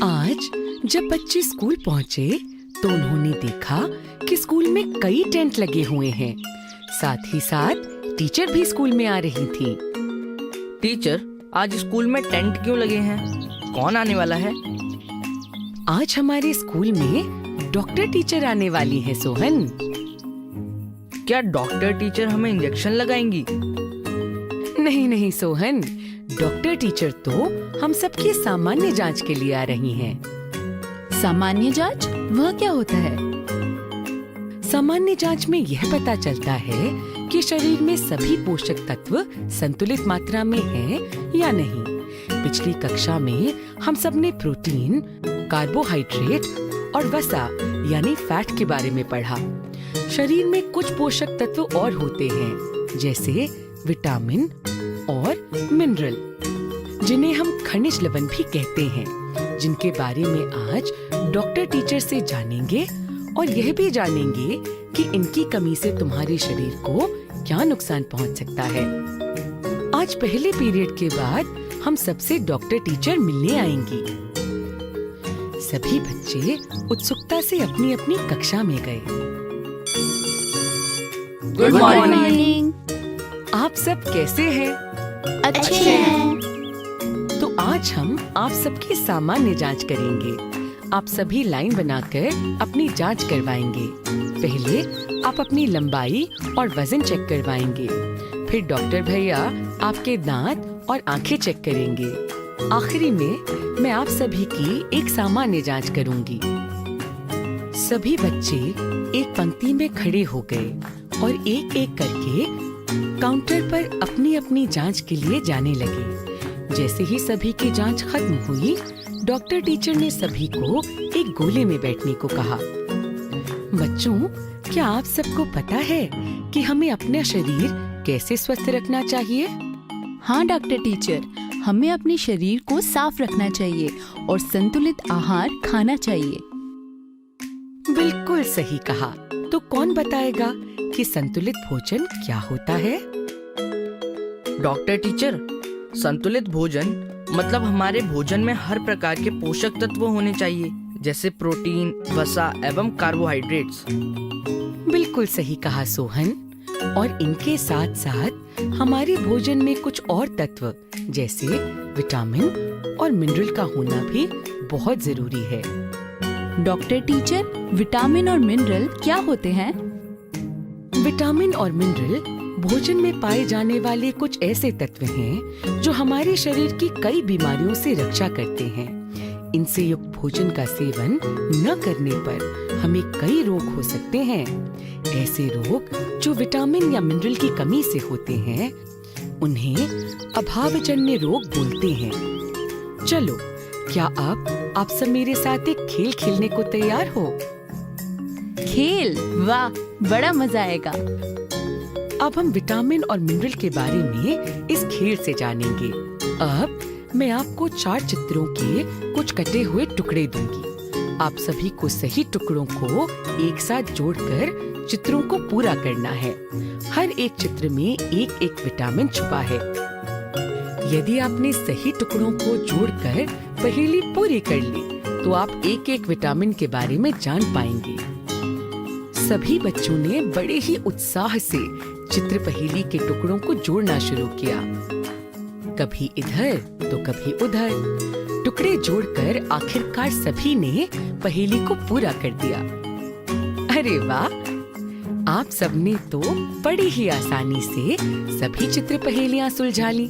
आज जब बच्चे स्कूल पहुँचे तो उन्होंने देखा कि स्कूल में कई टेंट लगे हुए हैं। साथ ही साथ टीचर भी स्कूल में आ रही थी। टीचर, आज स्कूल में टेंट क्यों लगे हैं? कौन आने वाला है? आज हमारे स्कूल में डॉक्टर टीचर आने वाली है सोहन। क्या डॉक्टर टीचर हमें इंजेक्शन लगाएंगी? नहीं नहीं सोहन, डॉक्टर टीचर तो हम सबकी सामान्य जांच के लिए आ रही हैं। सामान्य जांच? वह क्या होता है? सामान्य जांच में यह पता चलता है कि शरीर में सभी पोषक तत्व संतुलित मात्रा में हैं या नहीं। पिछली कक्षा में हम सब ने प्रोटीन, कार्बोहाइड्रेट और वसा यानी फैट के बारे में पढ़ा। शरीर में कुछ पोषक तत्व और होते हैं, जैसे विटामिन और मिनरल, जिन्हें हम खनिज लवण भी कहते हैं, जिनके बारे में आज डॉक्टर टीचर से जानेंगे और यह भी जानेंगे कि इनकी कमी से तुम्हारे शरीर को क्या नुकसान पहुंच सकता है। आज पहले पीरियड के बाद हम सबसे डॉक्टर टीचर मिलने आएंगी। सभी बच्चे उत्सुकता से अपनी अपनी कक्षा में गए। Good morning. आप सब कैसे हैं? अच्छे हैं। तो आज हम आप सबकी सामान्य जांच करेंगे। आप सभी लाइन बनाकर अपनी जांच करवाएंगे। पहले आप अपनी लंबाई और वजन चेक करवाएंगे। फिर डॉक्टर भैया आपके दांत और आंखें चेक करेंगे। आखिरी में मैं आप सभी की एक सामान्य जांच करूंगी। सभी बच्चे एक पंक्ति में खड़े हो गए और एक एक करके काउंटर पर अपनी अपनी जांच के लिए जाने लगे। जैसे ही सभी की जांच खत्म हुई, डॉक्टर टीचर ने सभी को एक गोले में बैठने को कहा। बच्चों, क्या आप सबको पता है कि हमें अपना शरीर कैसे स्वस्थ रखना चाहिए? हाँ डॉक्टर टीचर, हमें अपने शरीर को साफ रखना चाहिए और संतुलित आहार खाना चाहिए। बिल्कुल सही कहा। तो कौन बताएगा कि संतुलित भोजन क्या होता है? डॉक्टर टीचर, संतुलित भोजन मतलब हमारे भोजन में हर प्रकार के पोषक तत्व होने चाहिए, जैसे प्रोटीन, वसा एवं कार्बोहाइड्रेट्स। बिल्कुल सही कहा सोहन। और इनके साथ साथ हमारे भोजन में कुछ और तत्व जैसे विटामिन और मिनरल का होना भी बहुत जरूरी है। डॉक्टर टीचर, विटामिन और मिनरल क्या होते हैं? विटामिन और मिनरल भोजन में पाए जाने वाले कुछ ऐसे तत्व हैं जो हमारे शरीर की कई बीमारियों से रक्षा करते हैं। इनसे युक्त भोजन का सेवन न करने पर हमें कई रोग हो सकते हैं। ऐसे रोग जो विटामिन या मिनरल की कमी से होते हैं, उन्हें अभावजन्य रोग बोलते हैं। चलो, क्या आप सब मेरे साथ एक खेल खेलने को तैयार हो? खेल? वाह, बड़ा मजा आएगा। अब हम विटामिन और मिनरल के बारे में इस खेल से जानेंगे। अब मैं आपको 4 चित्रों के कुछ कटे हुए टुकड़े दूंगी। आप सभी को सही टुकड़ों को एक साथ जोड़कर चित्रों को पूरा करना है। हर एक चित्र में एक एक विटामिन छुपा है। यदि आपने सही टुकड़ों को जोड़कर पहेली पूरी कर ली, तो आप एक एक विटामिन के बारे में जान पाएंगे। सभी बच्चों ने बड़े ही उत्साह से चित्र पहेली के टुकड़ों को जोड़ना शुरू किया। कभी इधर तो कभी उधर। टुकड़े जोड़कर आखिरकार सभी ने पहेली को पूरा कर दिया। अरे वाह! आप सबने तो बड़ी ही आसानी से सभी चित्र पहेलियां सुलझा ली।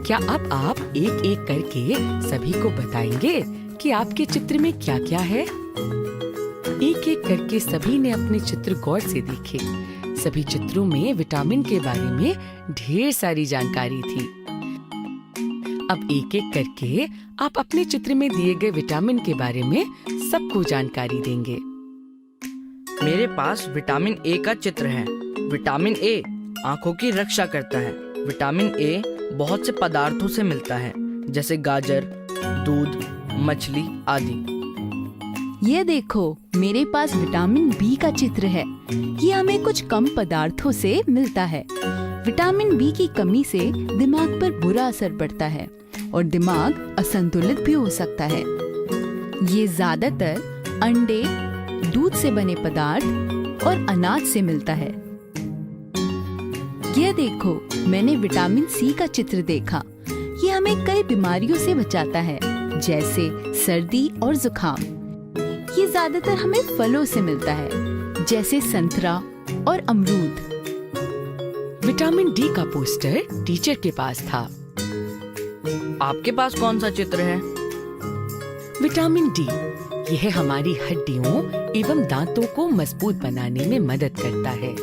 क्या अब आप एक एक करके सभी को बताएंगे कि आपके चित्र में क्या क्या है? एक एक करके सभी ने अपने चित्र गौर से देखे। सभी चित्रों में विटामिन के बारे में ढेर सारी जानकारी थी। अब एक एक करके आप अपने चित्र में दिए गए विटामिन के बारे में सबको जानकारी देंगे। मेरे पास विटामिन ए का चित्र है। विटामिन ए आंखों की रक्षा करता है। विटामिन ए बहुत से पदार्थों से मिलता है, जैसे गाजर, दूध, मछली आदि। ये देखो, मेरे पास विटामिन बी का चित्र है। ये हमें कुछ कम पदार्थों से मिलता है। विटामिन बी की कमी से दिमाग पर बुरा असर पड़ता है और दिमाग असंतुलित भी हो सकता है। ये ज्यादातर अंडे, दूध से बने पदार्थ और अनाज से मिलता है। ये देखो, मैंने विटामिन सी का चित्र देखा। ये हमें कई बीमारियों से बचाता है, जैसे सर्दी और जुकाम। ये ज्यादातर हमें फलों से मिलता है, जैसे संतरा और अमरूद। विटामिन डी का पोस्टर टीचर के पास था। आपके पास कौन सा चित्र है? विटामिन डी यह हमारी हड्डियों एवं दांतों को मजबूत बनाने में मदद करता है।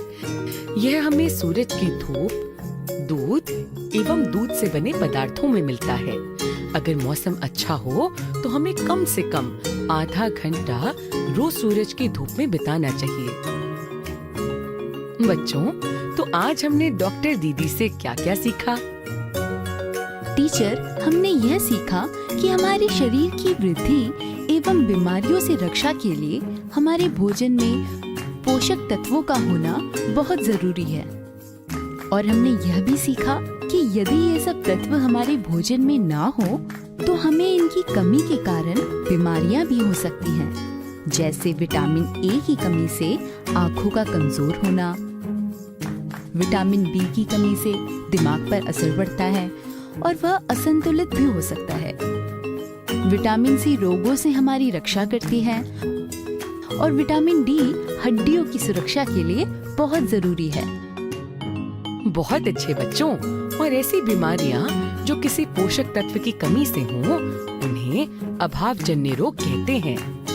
यह हमें सूरज की धूप, दूध एवं दूध से बने पदार्थों में मिलता है। अगर मौसम अच्छा हो तो हमें कम से कम आधा घंटा रोज सूरज की धूप में बिताना चाहिए। बच्चों, तो आज हमने डॉक्टर दीदी से क्या-क्या सीखा? टीचर, हमने यह सीखा कि हमारे शरीर की वृद्धि एवं बीमारियों से रक्षा के लिए हमारे भोजन में पोषक तत्वों का होना बहुत जरूरी है। और हमने यह भी सीखा कि यदि ये सब तत्व हमारे भोजन में ना हो तो हमें इनकी कमी के कारण बीमारियां भी हो सकती हैं, जैसे विटामिन ए की कमी से आँखों का कमजोर होना, विटामिन बी की कमी से दिमाग पर असर पड़ता है और वह असंतुलित भी हो सकता है। विटामिन सी रोगों से हमारी रक्षा करती है और विटामिन डी हड्डियों की सुरक्षा के लिए बहुत जरूरी है। बहुत अच्छे बच्चों, और ऐसी बीमारियां जो किसी पोषक तत्व की कमी से हों, उन्हें अभावजन्य रोग कहते हैं।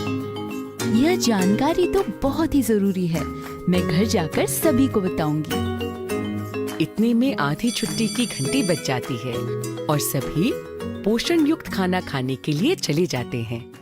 यह जानकारी तो बहुत ही जरूरी है। मैं घर जाकर सभी को बताऊंगी। इतने में आधी छुट्टी की घंटी बज जाती है और सभी पोषण युक्त खाना खाने के लिए चले जाते हैं।